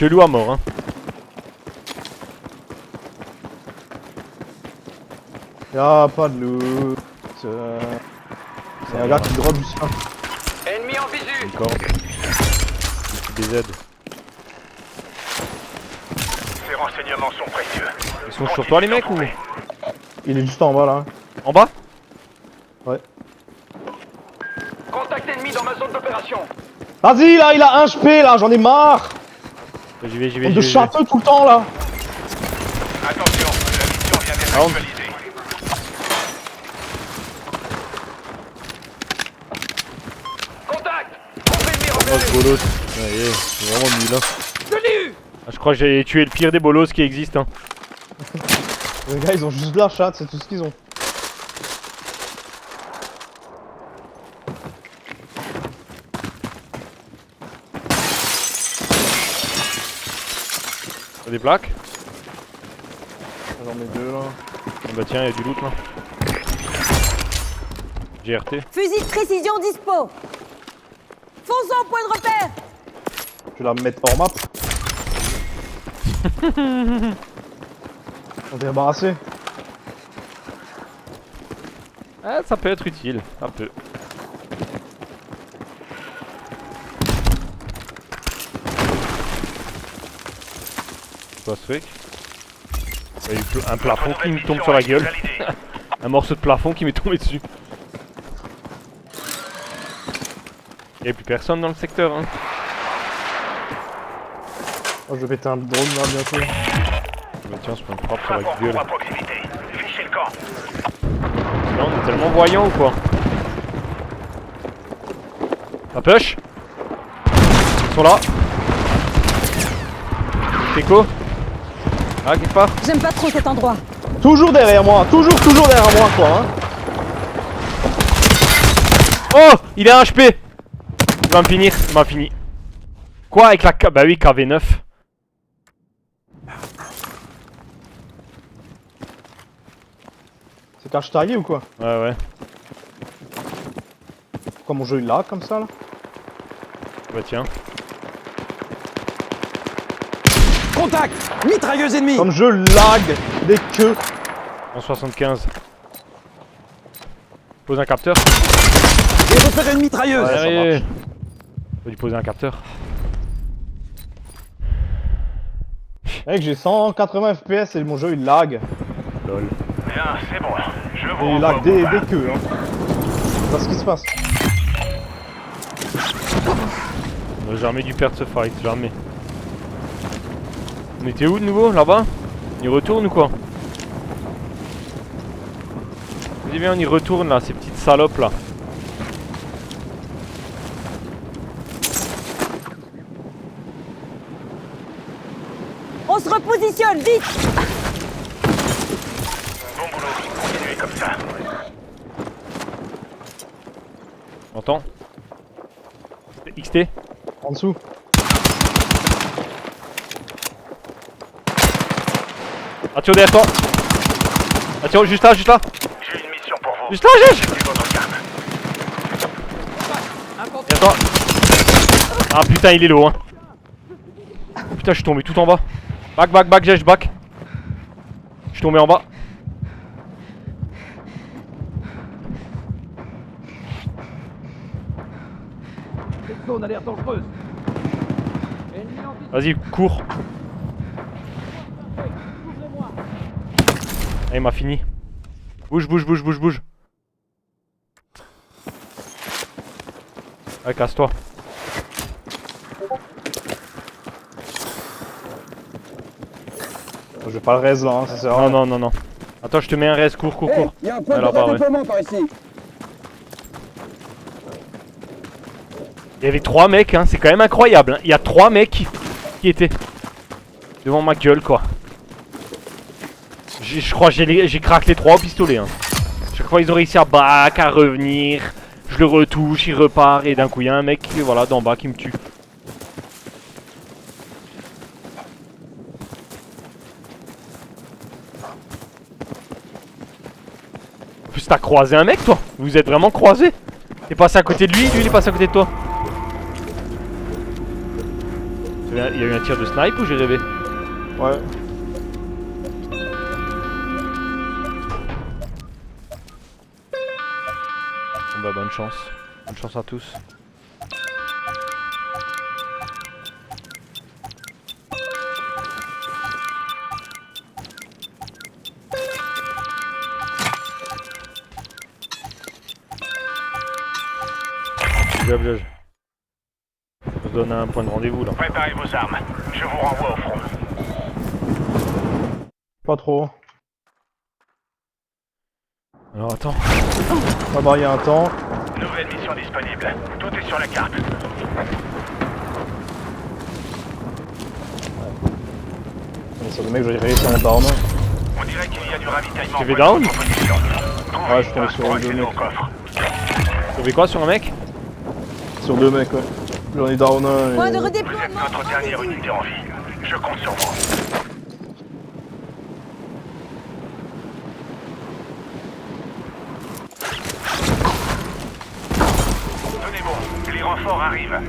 chelou à mort hein. Y'a pas de loot. Y'a un gars qui drop du sien. Ennemi en visu. Encore. BZ. Ces renseignements sont précieux. Ils sont sur toi les mecs ou? Il est juste en bas là. En bas? Ouais. Contact ennemi dans ma zone d'opération. Vas-y là, il a 1 HP là, j'en ai marre. J'y vais, On de château tout le temps là. Attention, la mission vient d'être Ah, on- actualisée. Contact. Groupe ennemi Oh repéré. ce bolos. Ouais, c'est vraiment nul hein. Je l'ai eu. Ah, je crois que j'ai tué le pire des bolos qui existe hein. Les gars, ils ont juste de la chatte, c'est tout ce qu'ils ont. T'as des plaques? J'en mets 2 là. Ah bah tiens, y'a du loot là. GRT. Fusil de précision dispo. Fonçons au point de repère. Je vais la mettre hors map. On est débarrassé. Ah, ça peut être utile, un peu. C'est quoi ce truc? Il y a eu un plafond qui me tombe sur la gueule. Un morceau de plafond qui m'est tombé dessus. Il n'y a plus personne dans le secteur hein. Oh, je vais péter un drone là bientôt. Bah tiens, on se prend une frappe sur la Concours gueule. à proximité. Fichez le camp. Là, on est tellement voyants ou quoi? La push. Ils sont là. Teco. Ah, quelque part. J'aime pas trop cet endroit. Toujours derrière moi, toujours derrière moi quoi hein. Oh, il est un HP. Il va me finir, il m'a fini. Quoi avec la K... Bah oui, KV9. C'est cache taillé ou quoi? Ouais, ouais. Pourquoi mon jeu il lag comme ça là? Bah tiens. Contact. Mitrailleuse ennemie. Comme je lag des queues. En 75. Pose un capteur. J'ai repéré une mitrailleuse. Ouais, ça Allez. marche. Faut lui poser un capteur. Mec, j'ai 180 FPS et mon jeu il lag. Lol. Bien, c'est bon. Je vous Et il renvoie lag au des combat. queues hein. C'est pas ce qui se passe. On a jamais dû perdre ce fight, jamais. On était où de nouveau? Là-bas? On y retourne ou quoi? Vas-y viens, on y retourne là, ces petites salopes là. On se repositionne, vite. Bon boulot. Continuez comme ça. Entends? XT? En dessous. Attends derrière toi! Attends, juste là, juste là! J'ai une mission pour vous. Juste là, Gégé! Suivez votre carte. Derrière toi! Ah putain, il est low hein! Putain, je suis tombé tout en bas! Back, Gégé, back! Je suis tombé en bas! Zone alerte dangereuse. Vas-y, cours! Ah, il m'a fini! Bouge! Ouais, casse-toi! Je vais pas le raise là, hein, ça sert à rien. Non. Attends, je te mets un res, cours. Il y a un point Ouais, de là-bas, ouais. rassemblement par ici. Il y avait 3 mecs, hein, c'est quand même incroyable. Hein. Il y a 3 mecs qui étaient devant ma gueule, quoi. Je crois que j'ai craqué les 3 au pistolet. Hein. Chaque fois, ils ont réussi à back, à revenir. Je le retouche, il repart, et d'un coup, il y a un mec voilà, d'en bas qui me tue. En plus, t'as croisé un mec, toi? Vous êtes vraiment croisés? T'es passé à côté de lui, lui il est passé à côté de toi. C'est il y a eu un tir de snipe ou j'ai rêvé? Ouais. Bon bah bonne chance. Bonne chance à tous. Je vous donne un point de rendez-vous là. Préparez vos armes. Je vous renvoie au front. Pas trop. Alors attends. Là-bas, il y a un tank. Nouvelle mission disponible. Tout est sur la carte. C'est le mec, je vais réussir à mon down. On dirait qu'il y a du ravitaillement. Tu fais down? Ouais, je suis tombé sur deux mecs. Tu fais quoi sur un mec? Sur deux mecs, ouais. J'en ai down un. Point de Vous êtes redéploiement. notre dernière unité en vie. Je compte sur vous. Tenez bon, les renforts arrivent.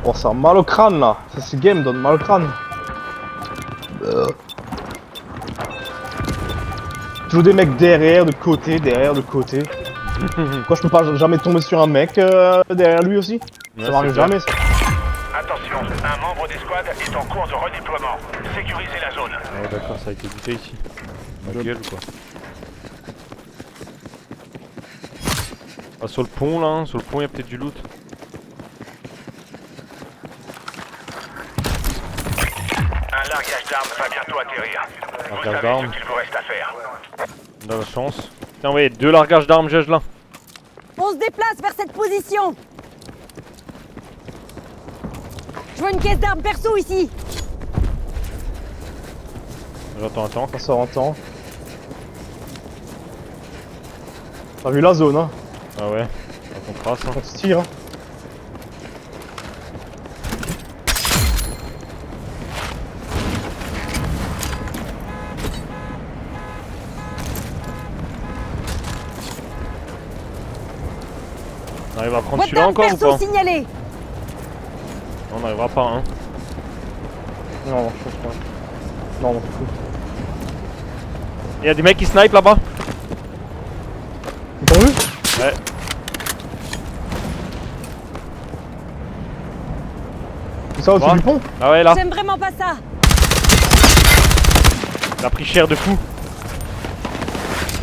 Oh, ça a mal au crâne là. Ce game donne mal au crâne. Toujours des mecs derrière, de côté, derrière, de côté. Pourquoi je peux pas jamais tomber sur un mec derrière lui aussi? Ouais, Ça m'arrive c'est clair. jamais ça. Attention, un membre d'escouade est en cours de redéploiement. Sécurisez la zone. Ah ouais, d'accord, ça a été buté ici. Ma gueule ou quoi? Ah, sur le pont là, hein. Sur le pont il y a peut-être du loot. Un largage d'armes va bientôt atterrir. Vous Largage savez d'armes. ce qu'il vous reste à faire. On a la chance. Tiens, ouais, 2 largages d'armes, Judge là. On se déplace vers cette position. Je vois une caisse d'armes perso ici. J'entends un tank. Ça sort en temps. T'as vu la zone, hein? Ah ouais, on trace. Hein. On se tire. Hein. On arrive à prendre Boîte celui-là d'armes encore ou perso pas? signalée. On n'arrivera pas, hein. Non, non, je pense pas. Non, non, c'est cool. Il y a des mecs qui snipent là-bas. T'as vu? Ouais. C'est ça au-dessus Ouais. du pont? Ah ouais, là. J'aime vraiment pas ça. Il a pris cher de fou.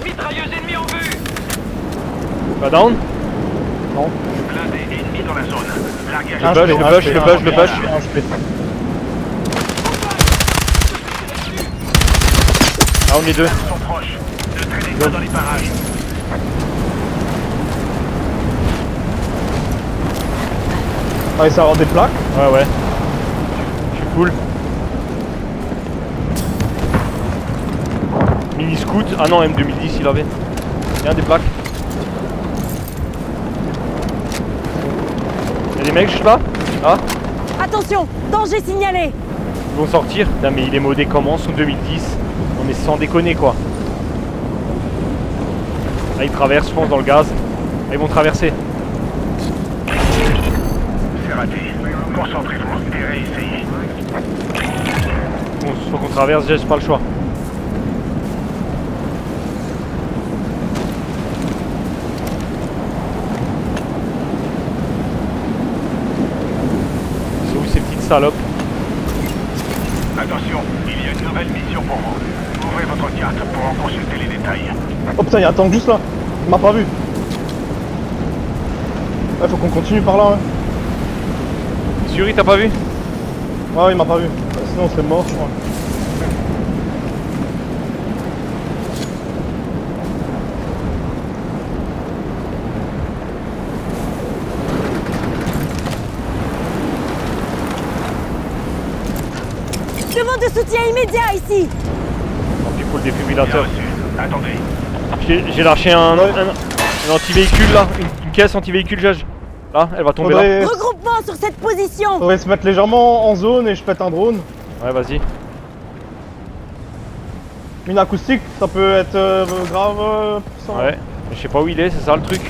Mitrailleuse ennemie en vue. Pas down? Non. Blindé ennemi dans la zone. Largage Un bush, HP, le un bush, HP, le un bush, le HP, bush. un HP. Ah, on est deux. sont proches. Ne traînez pas dans les parages. Ah, et ça va avoir des plaques. Ouais, ouais. Je suis cool. Mini scoot. Ah non, M2010 il avait. Il y a des plaques. Il y a des mecs juste là. Ah, Attention, danger signalé. ils vont sortir. Putain, mais il est modé comment son 2010? Non mais sans déconner quoi. Là ils traversent, je pense, dans le gaz. Là, ils vont traverser. C'est raté. Concentrez-vous et réessayez. Bon, faut qu'on traverse, j'ai pas le choix. C'est où ces petites salopes? Attention, il y a une nouvelle mission pour vous. Ouvrez votre carte pour en consulter les détails. Oh putain, il y a un tank juste là. Il m'a pas vu. Ouais, faut qu'on continue par là. Ouais, Suri, t'as pas vu? ouais il m'a pas vu. Sinon, on serait mort, je crois. Demande de soutien immédiat ici. Tant pis pour le Bien défibrillateur. reçu. Attendez. J'ai lâché un anti-véhicule là, une caisse anti-véhicule, Judge. Là, elle va tomber là. Faudrait, Regroupement sur cette position. faudrait se mettre légèrement en zone et je pète un drone. Ouais, vas-y. Une acoustique, ça peut être grave puissant. Ouais. Je sais pas où il est, c'est ça le truc.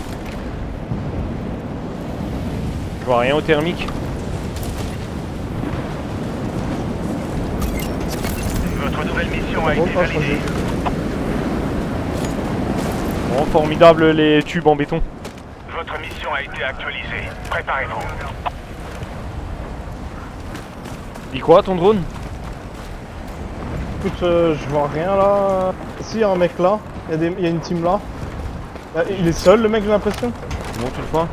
Je vois rien au thermique. Votre nouvelle mission a été Bon, validée. Bon, formidable les tubes en béton. Votre mission a été actualisée. Préparez-vous. Dis quoi ton drone? Écoute, je vois rien là. Si, il y a un mec là. Il y a une team là. Il est seul le mec, j'ai l'impression. Bon, tu le vois.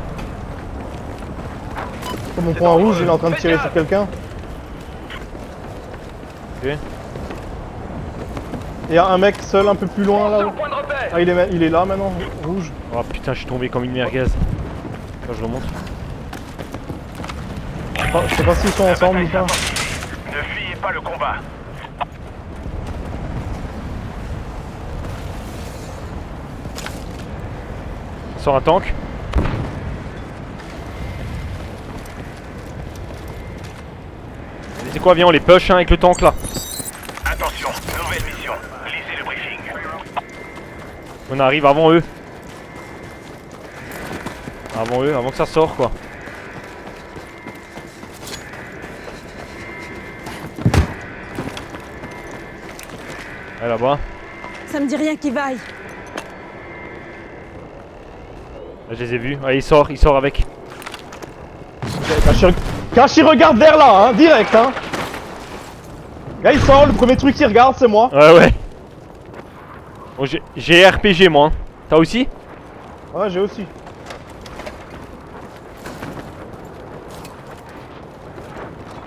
Sur mon point rouge, il est en train de tirer sur quelqu'un. Ok. Il y a un mec seul un peu plus loin là. Point de repère. Ah, il est là maintenant, rouge. Oh putain, je suis tombé comme une merguez. Là, je remonte. Je sais pas s'ils sont ensemble ou pas. Ne fuyez pas le combat. Sur un tank. C'est quoi, viens on les push hein, avec le tank là. Attention, nouvelle mission. Lisez le briefing. On arrive avant eux. Avant eux, avant que ça sorte quoi. Ouais, là-bas. Ça me dit rien qui vaille. Là, je les ai vus. Ouais, il sort avec. Cache, il regarde vers là, hein, direct, hein. Là, il sort, le premier truc qu'il regarde, c'est moi. Ouais, ouais. Bon, j'ai RPG moi. Hein. T'as aussi? Ouais, j'ai aussi.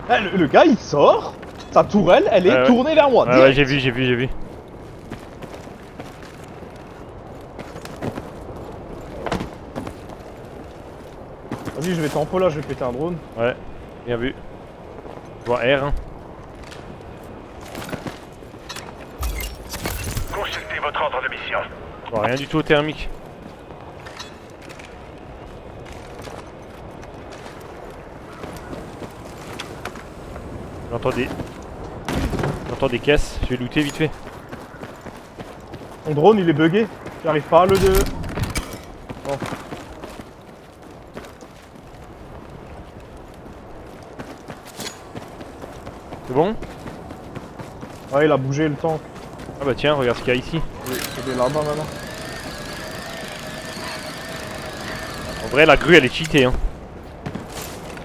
Eh, le gars, il sort. Sa tourelle, elle est Ouais, ouais. tournée vers moi. Ouais, direct. ouais, j'ai vu. Vas-y, je vais tempo là, je vais péter un drone. Ouais, bien vu. Je vois R. Hein. Consultez votre ordre de mission. Je vois rien du tout au thermique. J'entends des caisses, je vais looter vite fait. Mon drone, il est bugué. J'arrive pas à le de. Bon. C'est bon? Ouais, il a bougé le tank. Ah bah tiens, regarde ce qu'il y a ici. Il est là-bas maintenant. En vrai, la grue elle est cheatée hein.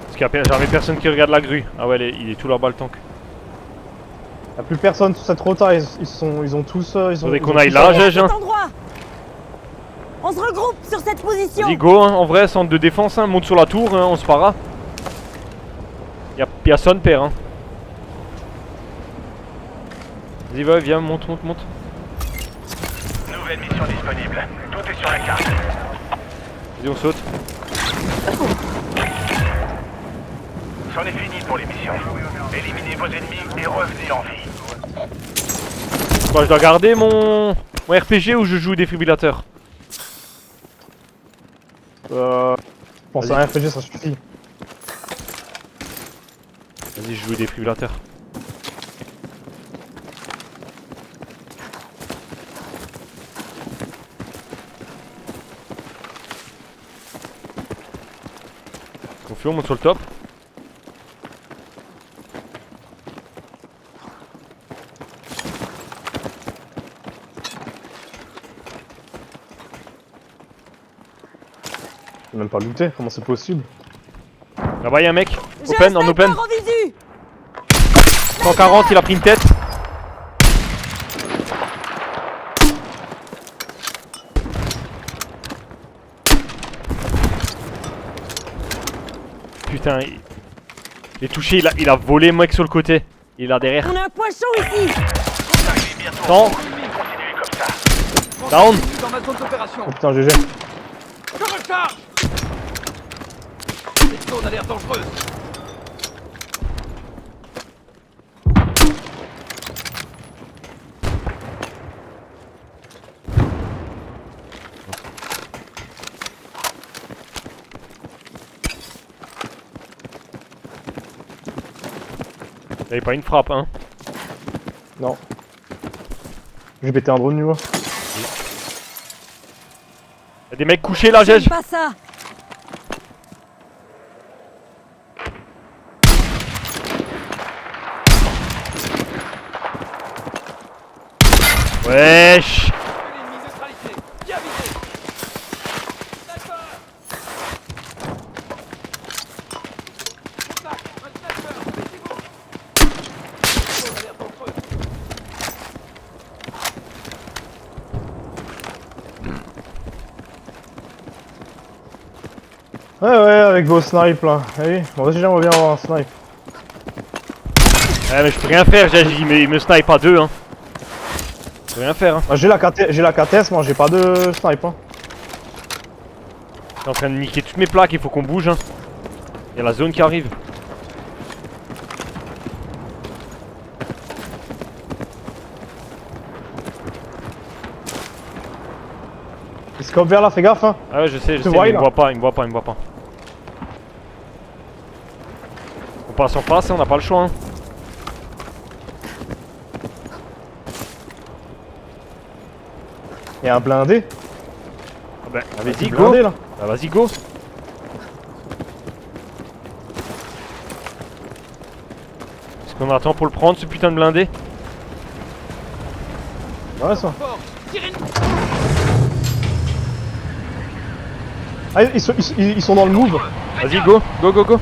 Parce qu'il y a jamais personne qui regarde la grue. Ah ouais, il est tout là-bas le tank. Y'a plus personne sur cette rota, ils ont tous. Faudrait qu'on aille là, Gégé. Cet endroit. On se regroupe sur cette position. Vas-y, go, hein. En vrai, centre de défense, hein. Monte sur la tour, hein. On se para. Y'a personne, père. Hein. Vas-y, va, viens, monte. Nouvelle mission disponible. Tout est sur la carte. Vas-y, on saute. C'en est fini pour les missions. Éliminez vos ennemis et revenez en vie. Bah, je dois garder mon RPG ou je joue au défibrillateur? Je pense à un RPG, ça suffit. Vas-y, je joue au défibrillateur. On monte sur le top. J'ai même pas looté, comment c'est possible? Là-bas, y'a un mec. J'ai Open, un en open. sniper en visu. 140, il a pris une tête. Putain, il est touché, il a volé mec sur le côté. Il est là derrière. On a un poisson ici. Vous arrivez bientôt. Non. Continuez comme ça. Down. Dans ma zone d'opération. Oh putain, GG. Je recharge. Cette zone a l'air dangereuse. Y'avait pas une frappe, hein. Non. J'ai pété un drone, tu vois. Y'a des mecs couchés là, J'aime Gege. pas ça. Wesh. L'ennemi neutralisé. Bien visé. Sniper. Contact. Un sniper. Mettez-vous. Alerte dangereux. Ouais, avec vos snipes là. Allez, moi aussi j'aimerais bien avoir un snipe. Ouais mais je peux rien faire, Gege, il me snipe à deux hein. Je peux rien faire hein. Ah, j'ai la KTS, moi j'ai pas de snipe. Hein. Je suis en train de niquer toutes mes plaques, il faut qu'on bouge hein. Y'a la zone qui arrive. Il scope vers là, fais gaffe hein. Ah ouais je sais, Tu mais vois, il me là voit pas, il me voit pas, il me voit pas. On passe en face, hein, on n'a pas le choix hein. Il y a un blindé. Ah bah vas-y Petit go. blindé là. Bah vas-y go. Est-ce qu'on attend pour le prendre ce putain de blindé? Ouais ça. Fort. Tirez. Ah, ils sont dans le move. Vas-y go, go go go.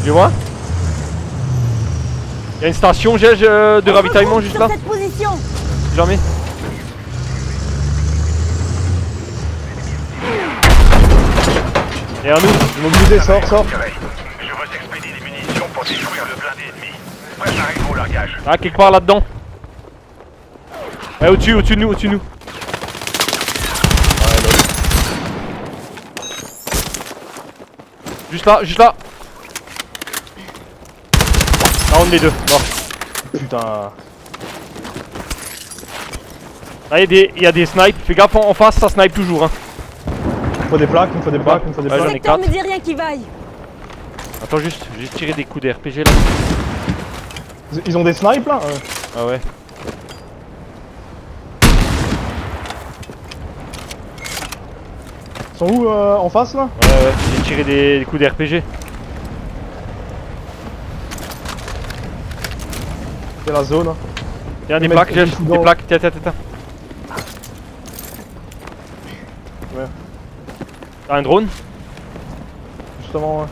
Tu vois? Y'a une station Gege de ravitaillement juste là. Sur cette position. Jamais. Et à nous. Mobilisé, sort. Je veux expédier des munitions pour détruire le blindé ennemi. Préparez-vous au largage. Ah quelque part là-dedans. Ouais au-dessus de nous, au-dessus de nous. Juste là, juste là. Là on est deux, mort. Putain. Là il y a des snipes, fais gaffe en face, ça snipe toujours hein. Il me faut des plaques, il me faut des plaques, il me faut des Ouais, plaques. j'en ai Secteur quatre. me dit rien qui vaille. Attends juste, j'ai tiré des coups de RPG là. Ils ont des snipes là. Ah ouais. Ils sont où en face là? Ouais, j'ai tiré des coups de RPG. C'est la zone. Hein. Tiens, des mec, plaques, il Gege, fout des dans- plaques, tiens. Ouais. T'as un drone? Justement, ouais.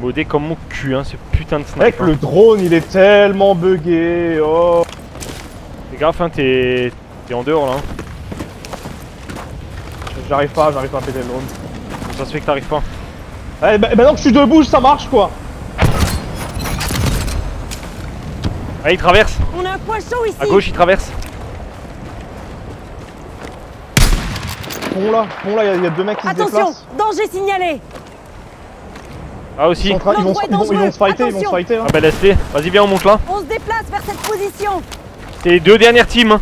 Modé comme mon cul, hein, ce putain de Mec, sniper. le drone il est tellement bugué. Oh. Fais gaffe, hein, t'es en dehors là. Hein. J'arrive pas à péter le drone. Comment ça se fait que t'arrives pas? Eh ben, maintenant que je suis debout, ça marche quoi. Ah, il traverse. On a un point chaud ici. À gauche, il traverse. Pont là, il y a deux mecs qui se Attention, déplacent. danger signalé. Ah aussi. Ils vont L'endroit est se dangereux. fighter, Attention. hein. Ah bah laisse-les. Vas-y, viens, on monte là. On se déplace vers cette position. C'est les deux dernières teams. Hein.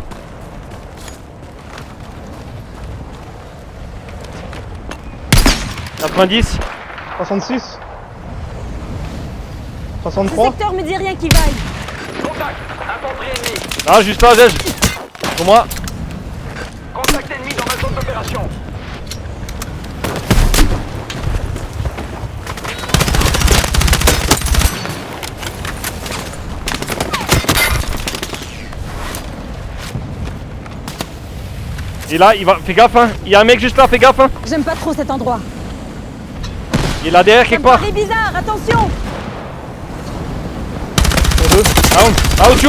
« 90. 66 Ce 63 secteur me dit rien qui vaille. Contact. Infanterie ennemie. Ah, juste là, Gege. Pour moi. Contact ennemi dans ma zone d'opération. Et là, il va. Fais gaffe, hein. Il y a un mec juste là, fais gaffe, hein. J'aime pas trop cet endroit. Il est là derrière Ça quelque me part. paraît bizarre, attention. Ah, au-dessus.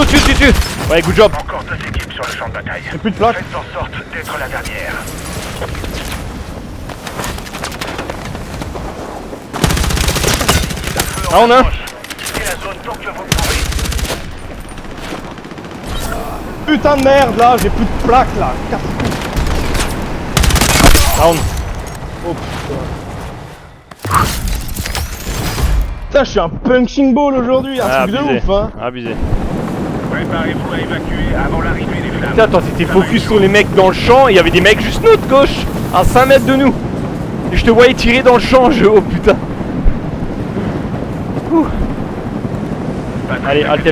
Ouais, good job. Encore deux équipes sur le champ de bataille. J'ai plus de plaques. Faites en sorte d'être la dernière. Ah, on a un. Quittez la zone tant que vous le pouvez. Putain de merde là, j'ai plus de plaques là. Down. Oh putain. Putain, je suis un punching ball aujourd'hui, un Ah, truc de abusé. ouf hein. Abusé. Préparez-vous à évacuer avant l'arrivée des flammes. Putain, attends, t'étais focus sur les mecs dans le champ, et il y avait des mecs juste nous de gauche, à 5 mètres de nous. Et je te voyais tirer dans le champ, oh putain. Ouh. Allez, Alt